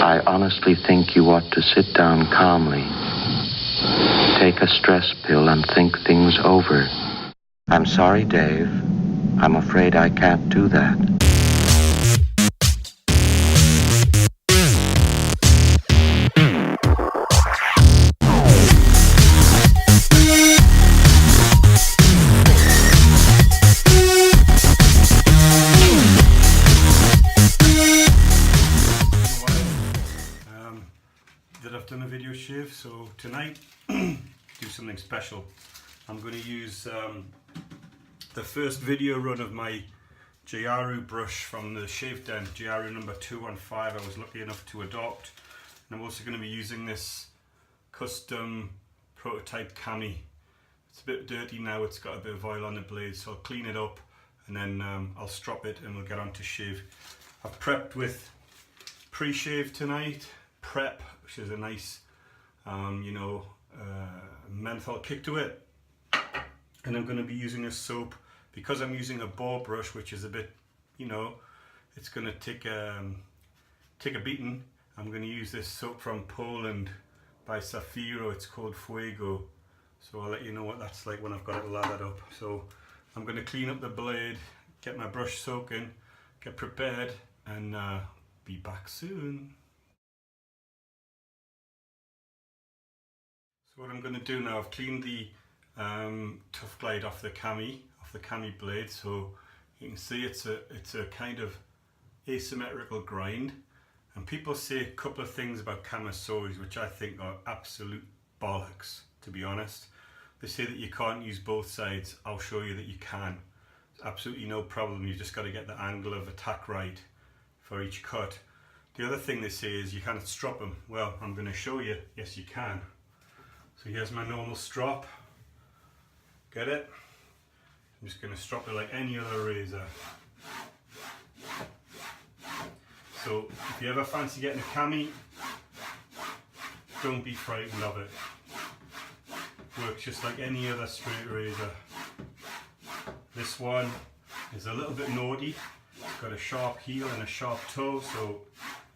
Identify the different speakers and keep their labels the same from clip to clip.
Speaker 1: I honestly think you ought to sit down calmly, take a stress pill, and think things over. I'm sorry, Dave. I'm afraid I can't do that.
Speaker 2: That I've done a video shave, so tonight do something special. I'm going to use the first video run of my Jayarauh brush from the shave den, Jayarauh number 215. I was lucky enough to adopt, and I'm also going to be using this custom prototype Kami. It's a bit dirty now, it's got a bit of oil on the blade, so I'll clean it up and then I'll strop it and we'll get on to shave. I've prepped with pre-shave tonight, prep, which is a nice menthol kick to it, and I'm going to be using a soap because I'm using a boar brush, which is a bit, it's going to take a beating. I'm going to use this soap from Poland by Saphiro. It's called Fuego, so I'll let you know what that's like when I've got it lathered up. So I'm going to clean up the blade, get my brush soaking, get prepared, and be back soon. So what I'm going to do now, I've cleaned the tough glide off the Kami blade, so you can see it's a kind of asymmetrical grind, and people say a couple of things about Kamisoris which I think are absolute bollocks, to be honest. They say that you can't use both sides. I'll show you that you can. It's absolutely no problem, you just got to get the angle of attack right for each cut. The other thing they say is you can't strop them. Well, I'm going to show you, yes you can. So here's my normal strop, get it? I'm just going to strop it like any other razor. So if you ever fancy getting a Kami, don't be frightened of it. Works just like any other straight razor. This one is a little bit naughty, it's got a sharp heel and a sharp toe, so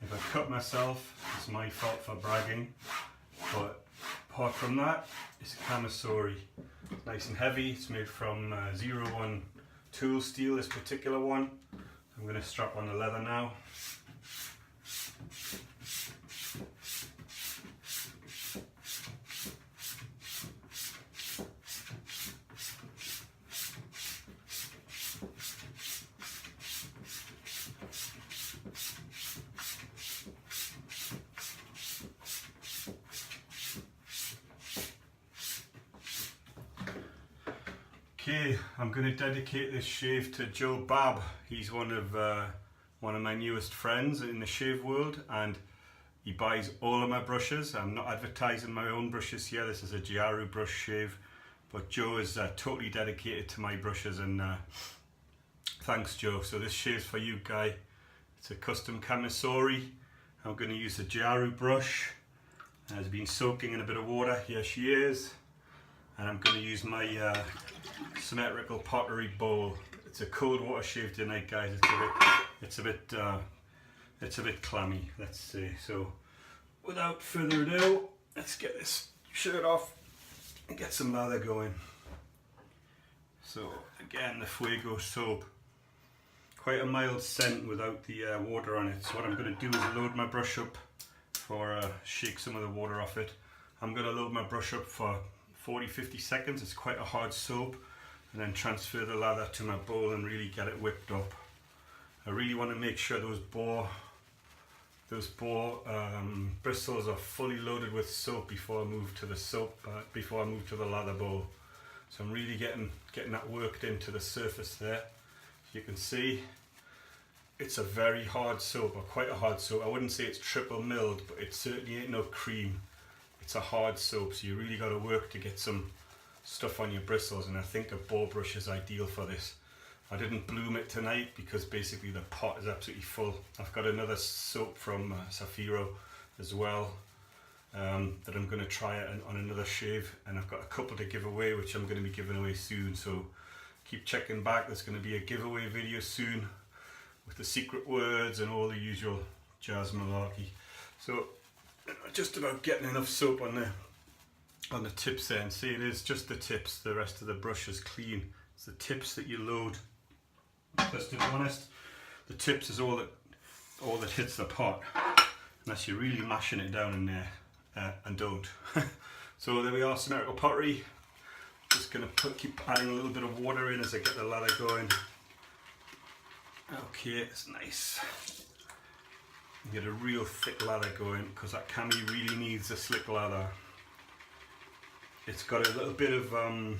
Speaker 2: if I cut myself, it's my fault for bragging. But apart from that, it's a Kamisori. Nice and heavy. It's made from 01 tool steel, this particular one. I'm going to strap on the leather now. Okay, I'm going to dedicate this shave to Joe Bab. He's one of my newest friends in the shave world, and he buys all of my brushes. I'm not advertising my own brushes here. This is a Jayarauh brush shave, but Joe is totally dedicated to my brushes, and thanks Joe. So this shave's for you, guy. It's a custom Kamisori. I'm going to use a Jayarauh brush. It's been soaking in a bit of water. Here she is. And I'm going to use my symmetrical pottery bowl. It's a cold water shave tonight, guys. It's a bit clammy, let's say. So without further ado, let's get this shirt off and get some lather going. So again, the Fuego soap, quite a mild scent without the water on it. So what I'm going to do is load my brush up for shake some of the water off it. I'm going to load my brush up for 40-50 seconds. It's quite a hard soap, and then transfer the lather to my bowl and really get it whipped up. I really want to make sure those boar bristles are fully loaded with soap before I move to the lather bowl. So I'm really getting that worked into the surface there. You can see it's a very hard soap, or quite a hard soap. I wouldn't say it's triple milled, but it certainly ain't no cream. It's a hard soap, so you really got to work to get some stuff on your bristles, and I think a boar brush is ideal for this. I didn't bloom it tonight because basically the pot is absolutely full. I've got another soap from Saphiro as well that I'm going to try on another shave, and I've got a couple to give away which I'm going to be giving away soon, so keep checking back. There's going to be a giveaway video soon with the secret words and all the usual jazz malarkey. So just about getting enough soap on the tips there, and see, it is just the tips, the rest of the brush is clean. It's the tips that you load. Because to be honest, the tips is all that hits the pot, unless you're really mashing it down in there, and don't. So there we are, symmetrical pottery. Just going to keep adding a little bit of water in as I get the lather going. Okay, it's nice. Get a real thick lather going, because that kami really needs a slick lather. It's got a little bit of a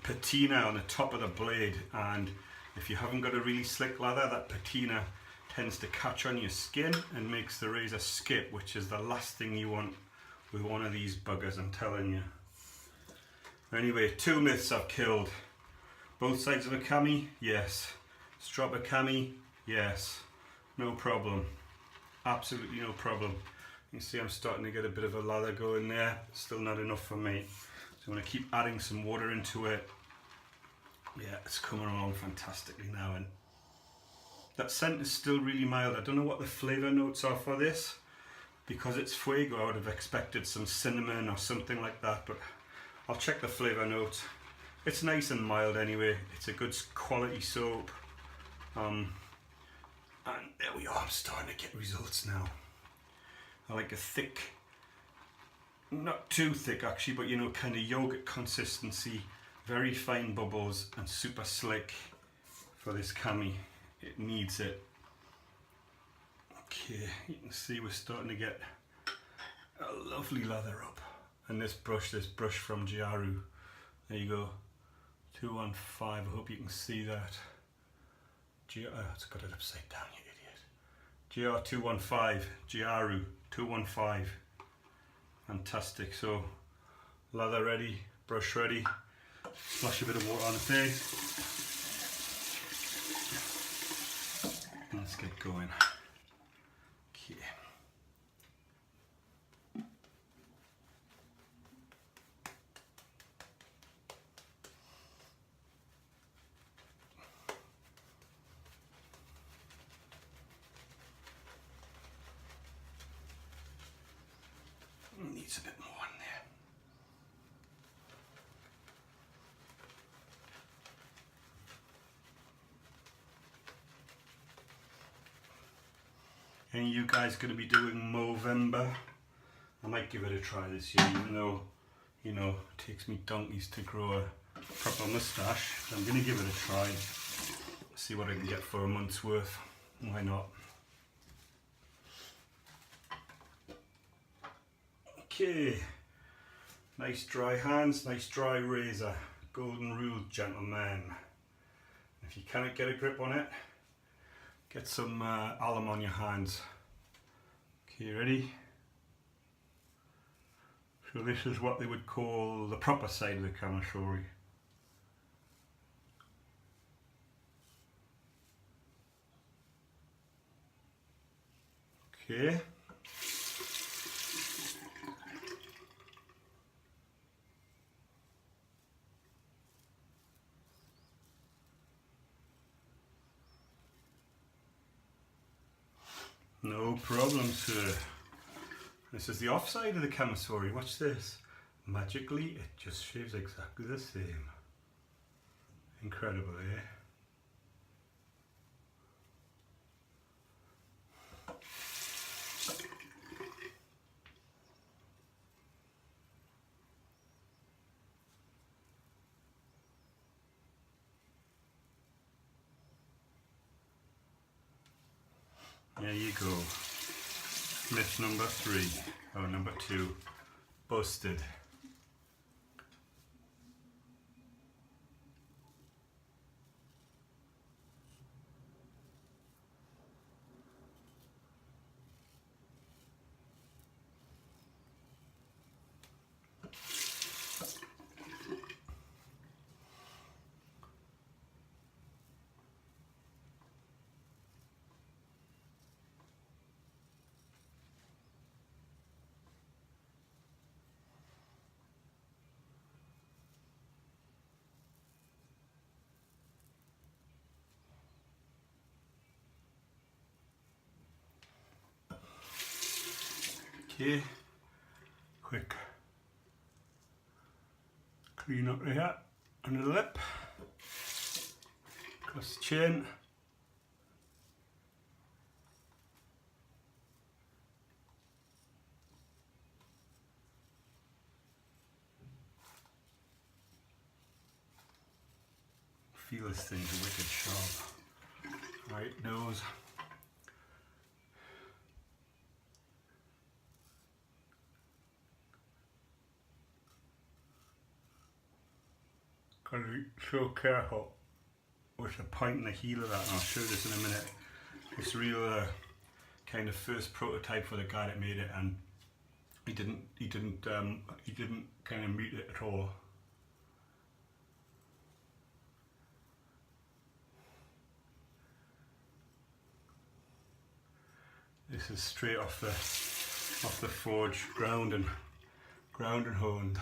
Speaker 2: patina on the top of the blade, and if you haven't got a really slick lather, that patina tends to catch on your skin and makes the razor skip, which is the last thing you want with one of these buggers, I'm telling you. Anyway, 2 myths I've killed. Both sides of a kami, yes. Strop a kami, yes. No problem. Absolutely no problem. You can see I'm starting to get a bit of a lather going there. Still not enough for me. So I'm going to keep adding some water into it. Yeah, it's coming along fantastically now. And that scent is still really mild. I don't know what the flavour notes are for this. Because it's Fuego, I would have expected some cinnamon or something like that. But I'll check the flavour notes. It's nice and mild anyway. It's a good quality soap. And there we are, I'm starting to get results now. I like a thick, not too thick actually, but you know, kind of yogurt consistency, very fine bubbles and super slick for this kami. It needs it. Okay, you can see we're starting to get a lovely lather up. And this brush from Jayarauh, there you go, 215, I hope you can see that. It's got it upside down, you idiot. GR215, Jayarauh 215. Fantastic. So lather ready, brush ready. Splash a bit of water on the face. Let's get going. Okay. Needs a bit more in there. Any of you guys going to be doing Movember? I might give it a try this year, even though, you know, it takes me donkeys to grow a proper moustache. I'm going to give it a try, see what I can get for a month's worth. Why not? Okay, nice dry hands, nice dry razor. Golden rule, gentlemen. If you cannot get a grip on it, get some alum on your hands. Okay, ready? So this is what they would call the proper side of the Kamisori. Okay. No problem, sir. This is the offside of the Kamisori. Watch this. Magically, it just shaves exactly the same. Incredible, eh? There you go. Myth number 3, or number 2, busted. Okay, quick clean up here under the lip, across the chin. Feel this thing's wicked sharp. Right, nose. Gotta be so careful with the point and the heel of that, and I'll show you this in a minute. It's real kind of first prototype for the guy that made it, and he didn't kind of meet it at all. This is straight off the forge, ground and honed.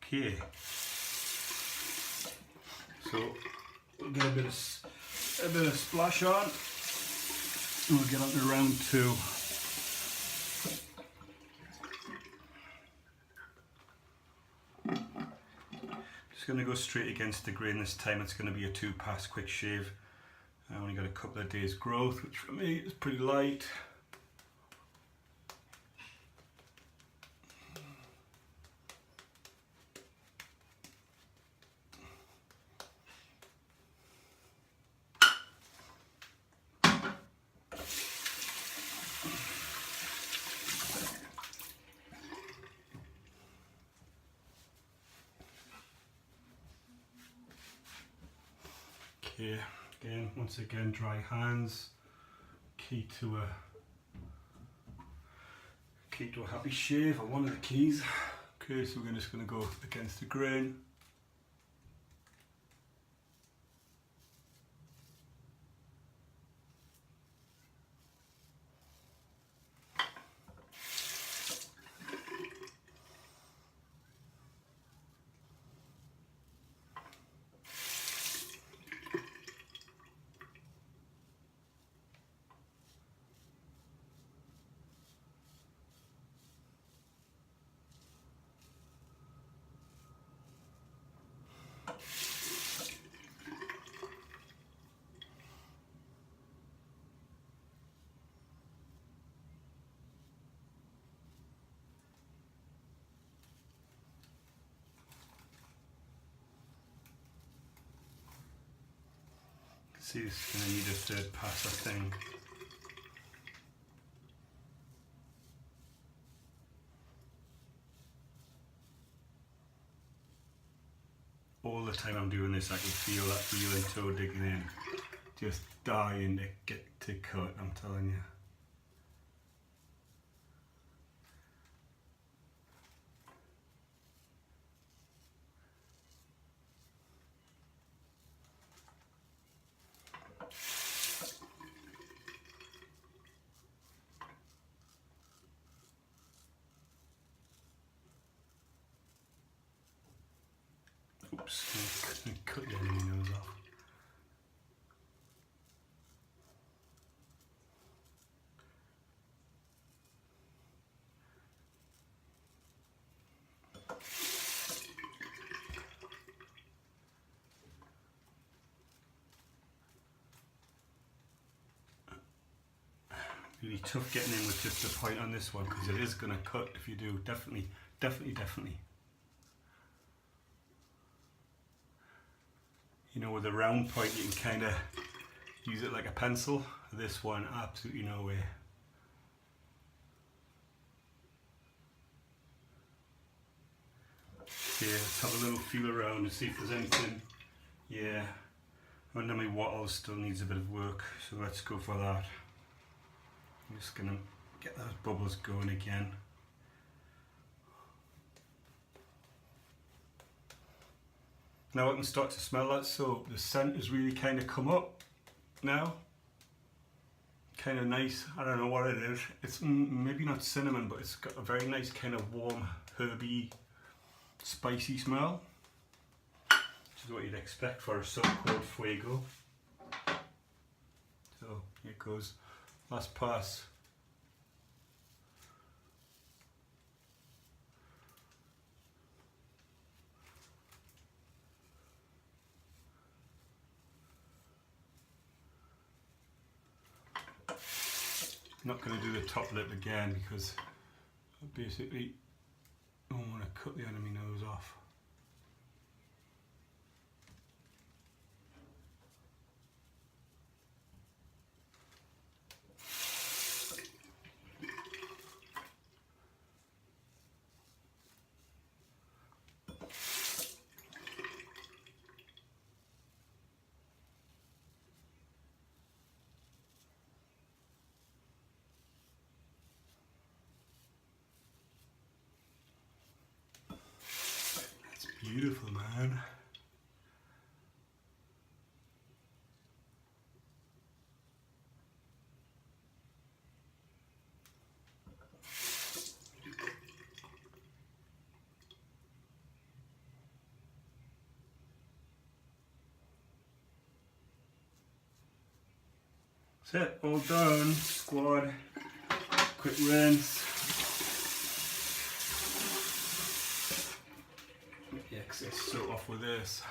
Speaker 2: Okay, so we'll get a bit of splash on, and we'll get on to round 2. Just going to go straight against the grain this time. It's going to be a 2-pass quick shave. I only got a couple of days growth, which for me is pretty light. Okay, once again, dry hands, key to a happy shave, or one of the keys. Okay, so we're just going to go against the grain. See, this is going to need a 3rd pass, I think. All the time I'm doing this, I can feel that heel and toe digging in, just dying to get to cut, I'm telling you. Oops, I cut the enemy nose off. Really tough getting in with just a point on this one, because it is going to cut if you do. Definitely. You know, with a round point you can kind of use it like a pencil. This one, absolutely no way. Okay, let's have a little feel around and see if there's anything. Yeah, under my wattles still needs a bit of work, so let's go for that. I'm just going to get those bubbles going again. Now I can start to smell that, so the scent has really kind of come up now. Kind of nice, I don't know what it is. It's maybe not cinnamon, but it's got a very nice kind of warm, herby, spicy smell. Which is what you'd expect for a Saphiro Fuego. So here it goes, last pass. I'm not going to do the top lip again because I basically don't want to cut the enemy nose off. Beautiful, man. That's it, all done. Squad, quick rinse. The excess soak off with this.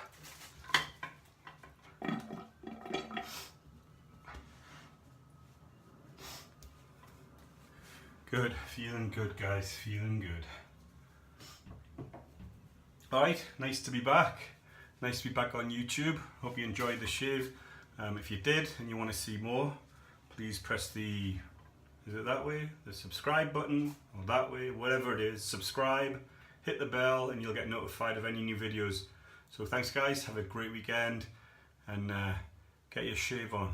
Speaker 2: Good, feeling good guys, feeling good. Alright, nice to be back. Nice to be back on YouTube. Hope you enjoyed the shave. If you did and you want to see more, please press the, is it that way? The subscribe button, or that way, whatever it is, subscribe, hit the bell and you'll get notified of any new videos. So thanks guys, have a great weekend and get your shave on.